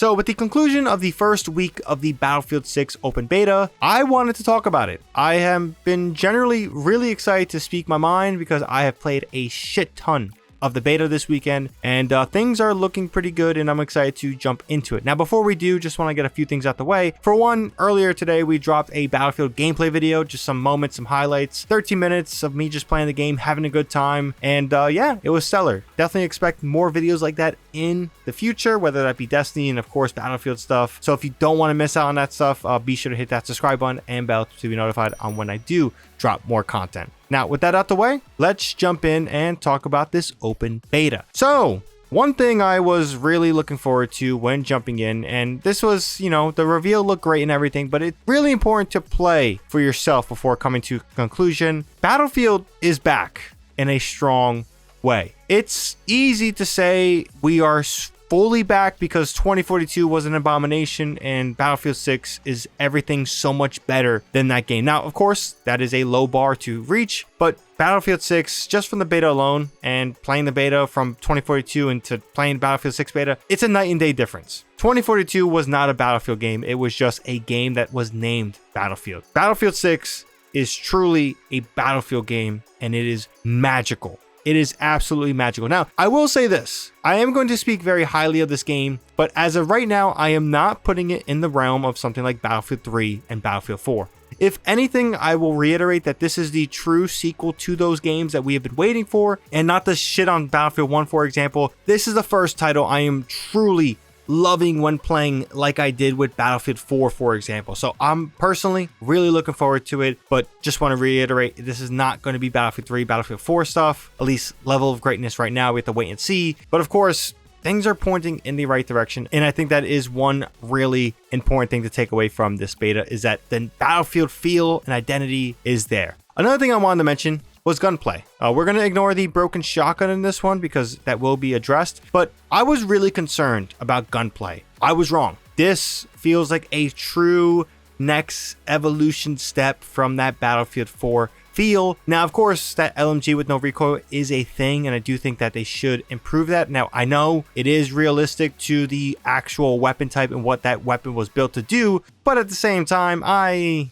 So with the conclusion of the first week of the Battlefield 6 open beta, I wanted to talk about it. I have been generally really excited to speak my mind because I have played a shit ton of the beta this weekend, and things are looking pretty good, and I'm excited to jump into it. Now, before we do, just want to get a few things out the way. For one, earlier today, we dropped a Battlefield gameplay video, just some moments, some highlights, 13 minutes of me just playing the game, having a good time, and yeah, it was stellar. Definitely expect more videos like that in the future, whether that be Destiny and of course Battlefield stuff. So if you don't want to miss out on that stuff, be sure to hit that subscribe button and bell to be notified on when I do drop more content. Now, with that out the way, let's jump in and talk about this open beta. So, one thing I was really looking forward to when jumping in, and this was, the reveal looked great and everything, but it's really important to play for yourself before coming to conclusion. Battlefield is back in a strong way. It's easy to say we are fully back because 2042 was an abomination and Battlefield 6 is everything so much better than that game. Now, of course, that is a low bar to reach, but Battlefield 6, just from the beta alone and playing the beta from 2042 into playing Battlefield 6 beta, it's a night and day difference. 2042 was not a Battlefield game. It was just a game that was named Battlefield. Battlefield 6 is truly a Battlefield game, and it is magical. It is absolutely magical. Now, I will say this. I am going to speak very highly of this game, but as of right now, I am not putting it in the realm of something like Battlefield 3 and Battlefield 4. If anything, I will reiterate that this is the true sequel to those games that we have been waiting for, and not the shit on Battlefield 1, for example. This is the first title I am truly loving when playing like I did with Battlefield 4, for example. So I'm personally really looking forward to it, but just want to reiterate, this is not going to be Battlefield 3, Battlefield 4 stuff, at least level of greatness right now. We have to wait and see. But of course, things are pointing in the right direction. And I think that is one really important thing to take away from this beta, is that the Battlefield feel and identity is there. Another thing I wanted to mention was gunplay. We're going to ignore the broken shotgun in this one because that will be addressed, but I was really concerned about gunplay. I was wrong. This feels like a true next evolution step from that Battlefield 4 feel. Now, of course, that LMG with no recoil is a thing, and I do think that they should improve that. Now, I know it is realistic to the actual weapon type and what that weapon was built to do, but at the same time,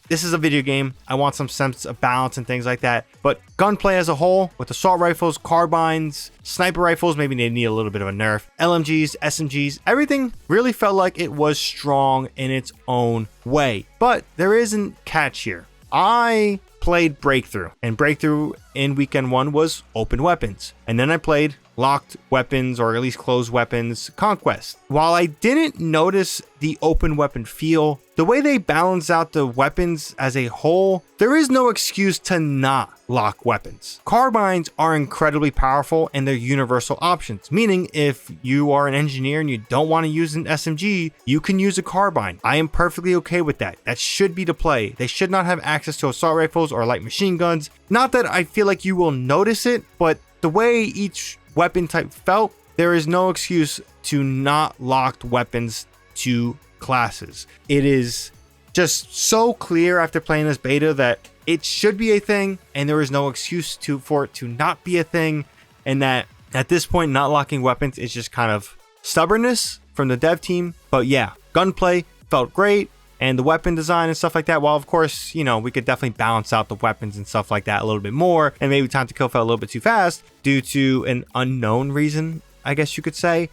this is a video game. I want some sense of balance and things like that. But gunplay as a whole, with assault rifles, carbines, sniper rifles, maybe they need a little bit of a nerf, LMGs, SMGs, everything really felt like it was strong in its own way. But there is a catch here. I played Breakthrough, and Breakthrough in weekend 1 was open weapons, and then I played locked weapons, or at least closed weapons, Conquest. While I didn't notice the open weapon feel, the way they balance out the weapons as a whole, there is no excuse to not lock weapons. Carbines are incredibly powerful and they're universal options, meaning if you are an engineer and you don't want to use an SMG, you can use a carbine. I am perfectly okay with that. That should be the play. They should not have access to assault rifles or light machine guns. Not that I feel like you will notice it, but the way each weapon type felt, there is no excuse to not locked weapons to classes. It is just so clear after playing this beta that it should be a thing, and there is no excuse for it to not be a thing, and that at this point not locking weapons is just kind of stubbornness from the dev team. But yeah, gunplay felt great, and the weapon design and stuff like that, while of course, we could definitely balance out the weapons and stuff like that a little bit more, and maybe time to kill felt a little bit too fast due to an unknown reason, I guess you could say.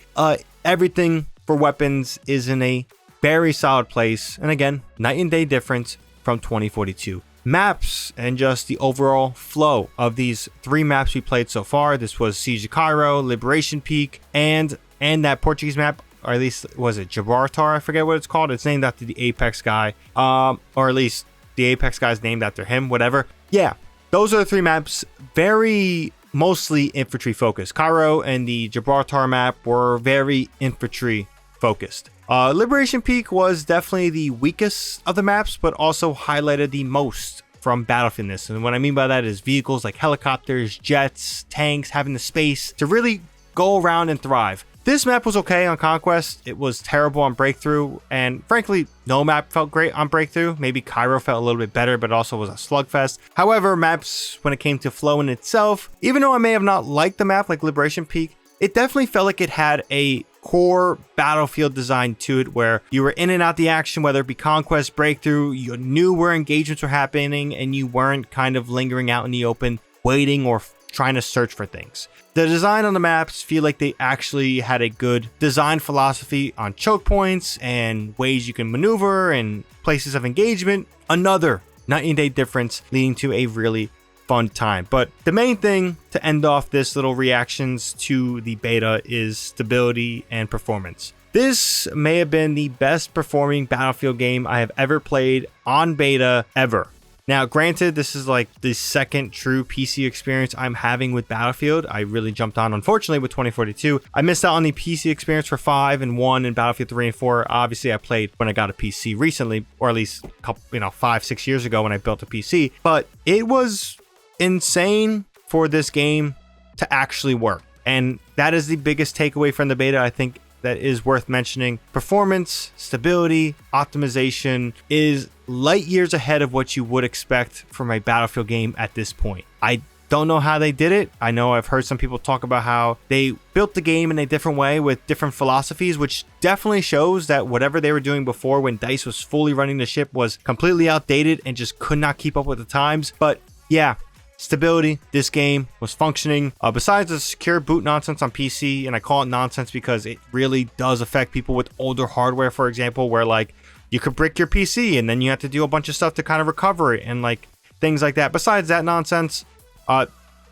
Everything for weapons is in a very solid place, and again, night and day difference from 2042. Maps and just the overall flow of these 3 maps we played so far. This was Siege of Cairo, Liberation Peak, and that Portuguese map, or at least was it Gibraltar? I forget what it's called. It's named after the Apex guy, or at least the Apex guy is named after him, whatever. Yeah, those are the 3 maps, very mostly infantry focused. Cairo and the Gibraltar map were very infantry focused. Liberation Peak was definitely the weakest of the maps, but also highlighted the most from Battlefieldness. And what I mean by that is vehicles like helicopters, jets, tanks, having the space to really go around and thrive. This map was okay on Conquest. It was terrible on Breakthrough, and frankly, no map felt great on Breakthrough. Maybe Cairo felt a little bit better, but also was a slugfest. However, maps, when it came to flow in itself, even though I may have not liked the map like Liberation Peak, it definitely felt like it had a core Battlefield design to it, where you were in and out the action, whether it be conquest, breakthrough, you knew where engagements were happening, and you weren't kind of lingering out in the open, waiting or trying to search for things. The design on the maps feel like they actually had a good design philosophy on choke points and ways you can maneuver and places of engagement. Another night and day difference, leading to a really fun time. But the main thing to end off this little reactions to the beta is stability and performance. This may have been the best performing Battlefield game I have ever played on beta ever. Now, granted, this is like the second true PC experience I'm having with Battlefield. I really jumped on, unfortunately, with 2042. I missed out on the PC experience for 5 and 1 and Battlefield 3 and 4. Obviously, I played when I got a PC recently, or at least a couple, 5-6 years ago when I built a PC. But it was insane for this game to actually work. And that is the biggest takeaway from the beta, I think, that is worth mentioning. Performance, stability, optimization is light years ahead of what you would expect from a Battlefield game at this point. I don't know how they did it. I know I've heard some people talk about how they built the game in a different way with different philosophies, which definitely shows that whatever they were doing before when DICE was fully running the ship was completely outdated and just could not keep up with the times. But yeah, stability, this game was functioning. Besides the secure boot nonsense on PC, and I call it nonsense because it really does affect people with older hardware, for example, where like you could brick your PC and then you have to do a bunch of stuff to kind of recover it and like things like that. Besides that nonsense,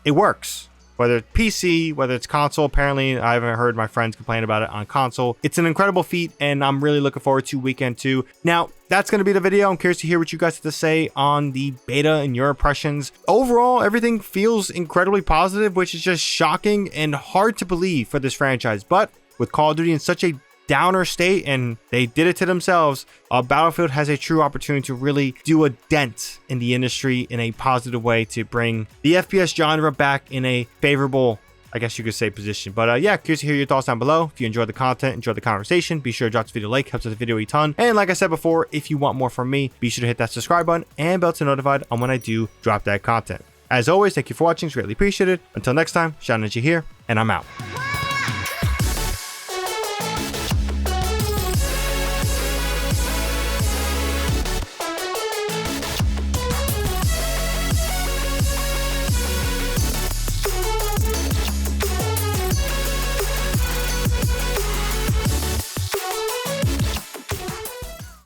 it works. Whether it's PC, whether it's console, apparently I haven't heard my friends complain about it on console. It's an incredible feat, and I'm really looking forward to weekend 2. Now, that's going to be the video. I'm curious to hear what you guys have to say on the beta and your impressions. Overall, everything feels incredibly positive, which is just shocking and hard to believe for this franchise. But with Call of Duty in such a downer state, and they did it to themselves, Battlefield has a true opportunity to really do a dent in the industry in a positive way to bring the FPS genre back in a favorable, I guess you could say, position. But yeah, curious to hear your thoughts down below. If you enjoyed the content, enjoyed the conversation, be sure to drop this video a like, helps the video a ton. And like I said before, if you want more from me, be sure to hit that subscribe button and bell to be notified on when I do drop that content. As always, thank you for watching, it's greatly appreciated. Until next time, shadonwinja here, and I'm out.